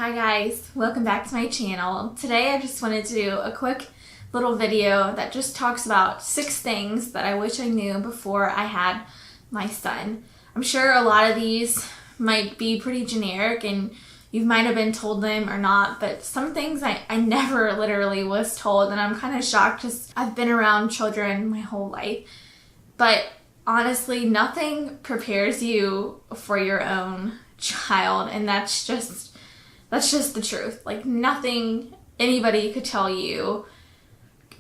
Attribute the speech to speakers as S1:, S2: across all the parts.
S1: Hi guys, welcome back to my channel. Today I just wanted to do a quick little video that just talks about 6 things that I wish I knew before I had my son. I'm sure a lot of these might be pretty generic and you might have been told them or not, but some things I never literally was told, and I'm kind of shocked because I've been around children my whole life. But honestly, nothing prepares you for your own child, and that's just the truth. Like, nothing anybody could tell you,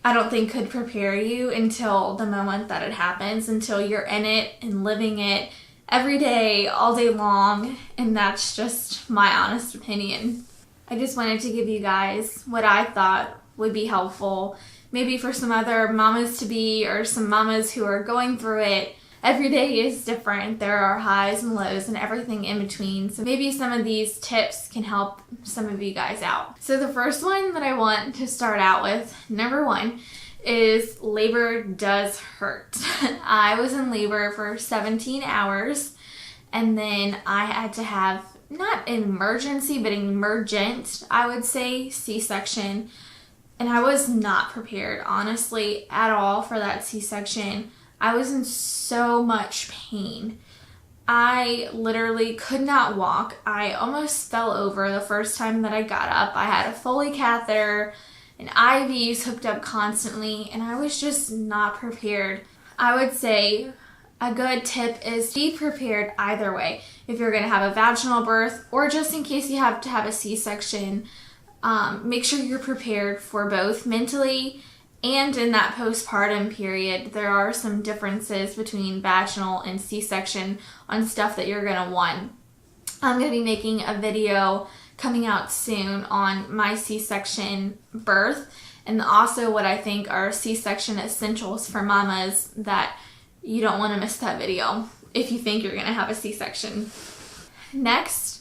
S1: I don't think, could prepare you until the moment that it happens, until you're in it and living it every day, all day long, and that's just my honest opinion. I just wanted to give you guys what I thought would be helpful, maybe for some other mamas-to-be or some mamas who are going through it. Every day is different. There are highs and lows and everything in between. So maybe some of these tips can help some of you guys out. So the first one that I want to start out with, number 1, is labor does hurt. I was in labor for 17 hours and then I had to have, not an emergency, but an emergent, I would say, C-section. And I was not prepared, honestly, at all for that C-section. I was in so much pain. I literally could not walk. I almost fell over the first time that I got up. I had a Foley catheter and IVs hooked up constantly, and I was just not prepared. I would say a good tip is be prepared either way. If you're going to have a vaginal birth or just in case you have to have a C-section, make sure you're prepared for both mentally and in that postpartum period. There are some differences between vaginal and C-section on stuff that you're going to want. I'm going to be making a video coming out soon on my C-section birth and also what I think are C-section essentials for mamas that you don't want to miss that video if you think you're going to have a C-section. Next,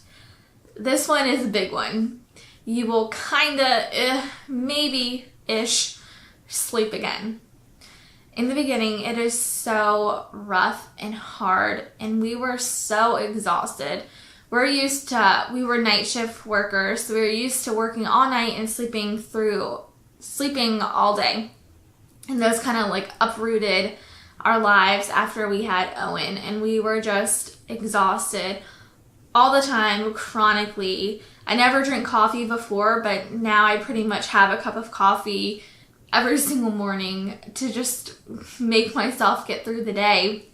S1: this one is a big one. You will kinda, maybe-ish, sleep again. In the beginning, it is so rough and hard, and we were so exhausted. We were night shift workers, so we were used to working all night and sleeping all day. And those kind of like uprooted our lives after we had Owen, and we were just exhausted all the time, chronically. I never drank coffee before, but now I pretty much have a cup of coffee every single morning to just make myself get through the day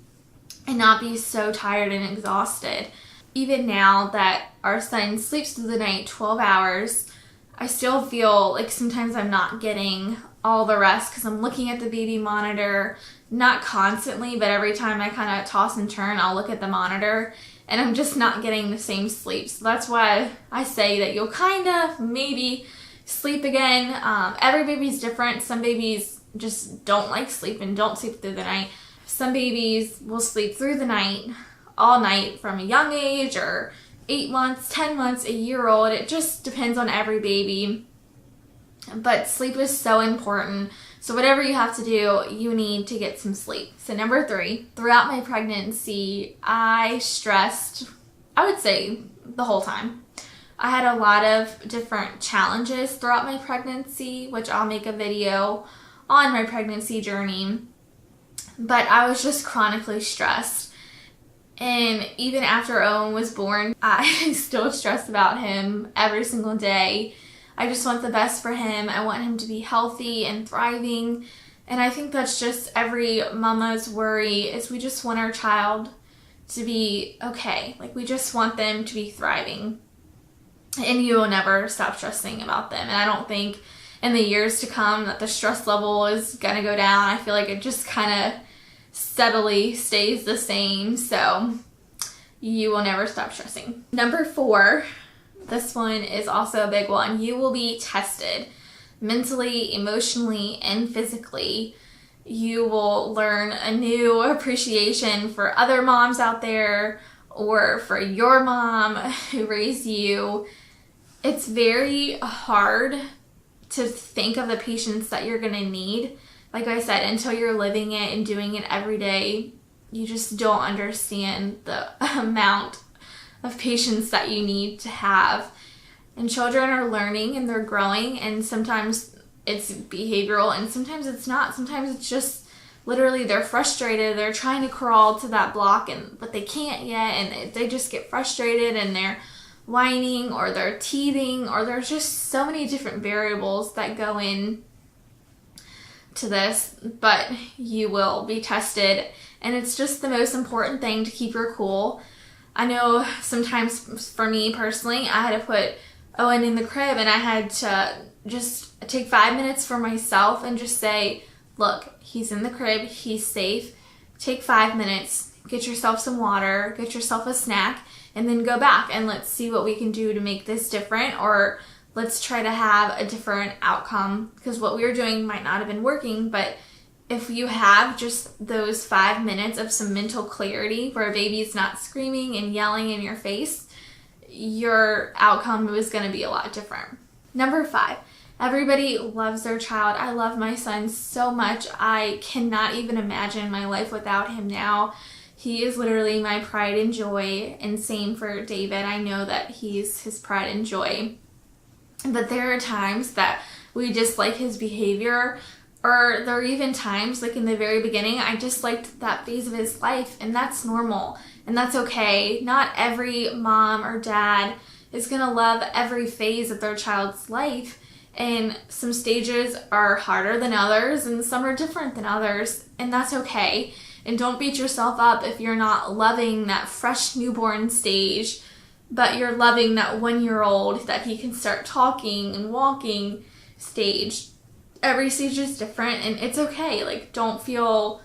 S1: and not be so tired and exhausted. Even now that our son sleeps through the night 12 hours, I still feel like sometimes I'm not getting all the rest because I'm looking at the baby monitor, not constantly, but every time I kind of toss and turn, I'll look at the monitor and I'm just not getting the same sleep. So that's why I say that you'll kind of maybe sleep again. Every baby's different. Some babies just don't like sleep and don't sleep through the night. Some babies will sleep through the night, all night from a young age, or 8 months, 10 months, a year old. It just depends on every baby. But sleep is so important. So whatever you have to do, you need to get some sleep. So number 3, throughout my pregnancy, I stressed, I would say, the whole time. I had a lot of different challenges throughout my pregnancy, which I'll make a video on my pregnancy journey. But I was just chronically stressed. And even after Owen was born, I still stress about him every single day. I just want the best for him. I want him to be healthy and thriving. And I think that's just every mama's worry, is we just want our child to be okay. Like, we just want them to be thriving. And you will never stop stressing about them. And I don't think in the years to come that the stress level is going to go down. I feel like it just kind of steadily stays the same. So you will never stop stressing. Number 4, this one is also a big one. You will be tested mentally, emotionally, and physically. You will learn a new appreciation for other moms out there or for your mom who raised you. It's very hard to think of the patience that you're going to need. Like I said, until you're living it and doing it every day, you just don't understand the amount of patience that you need to have. And children are learning and they're growing, and sometimes it's behavioral and sometimes it's not. Sometimes it's just literally they're frustrated. They're trying to crawl to that block but they can't yet, and they just get frustrated and they're whining or they're teething, or there's just so many different variables that go in to this, but you will be tested, and it's just the most important thing to keep your cool. I know sometimes for me personally, I had to put Owen in the crib and I had to just take 5 minutes for myself and just say, look, he's in the crib, he's safe. Take 5 minutes, get yourself some water, get yourself a snack, and then go back and let's see what we can do to make this different, or let's try to have a different outcome, because what we were doing might not have been working. But if you have just those 5 minutes of some mental clarity where a baby's not screaming and yelling in your face, your outcome is going to be a lot different. Number 5, everybody loves their child. I love my son so much. I cannot even imagine my life without him now. He is literally my pride and joy, and same for David. I know that he's his pride and joy. But there are times that we dislike his behavior, or there are even times, like in the very beginning, I disliked that phase of his life, and that's normal, and that's okay. Not every mom or dad is going to love every phase of their child's life, and some stages are harder than others, and some are different than others, and that's okay. And don't beat yourself up if you're not loving that fresh newborn stage, but you're loving that 1-year-old that he can start talking and walking stage. Every stage is different, and it's okay. Like, don't feel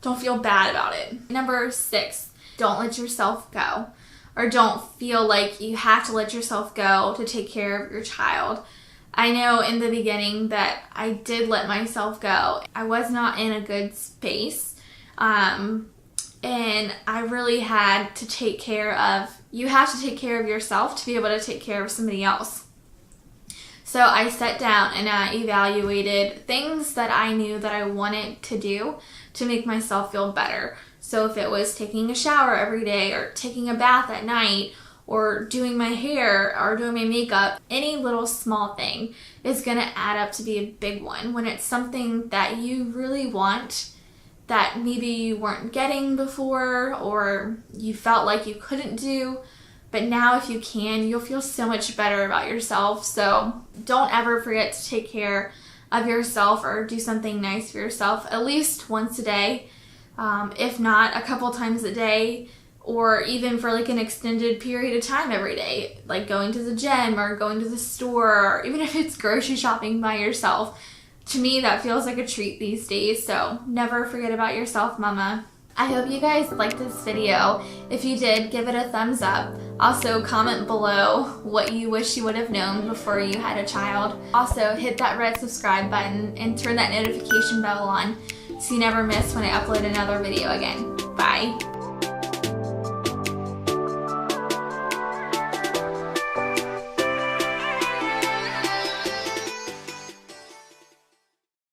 S1: bad about it. Number 6, don't let yourself go, or don't feel like you have to let yourself go to take care of your child. I know in the beginning that I did let myself go. I was not in a good space. And I really had to take care of, you have to take care of yourself to be able to take care of somebody else. So I sat down and I evaluated things that I knew that I wanted to do to make myself feel better. So if it was taking a shower every day, or taking a bath at night, or doing my hair, or doing my makeup, any little small thing is going to add up to be a big one when it's something that you really want, that maybe you weren't getting before, or you felt like you couldn't do, but now if you can, you'll feel so much better about yourself. So don't ever forget to take care of yourself, or do something nice for yourself at least once a day, if not a couple times a day, or even for like an extended period of time every day, like going to the gym or going to the store, or even if it's grocery shopping by yourself. To me, that feels like a treat these days, so never forget about yourself, mama. I hope you guys liked this video. If you did, give it a thumbs up. Also, comment below what you wish you would have known before you had a child. Also, hit that red subscribe button and turn that notification bell on so you never miss when I upload another video again. Bye.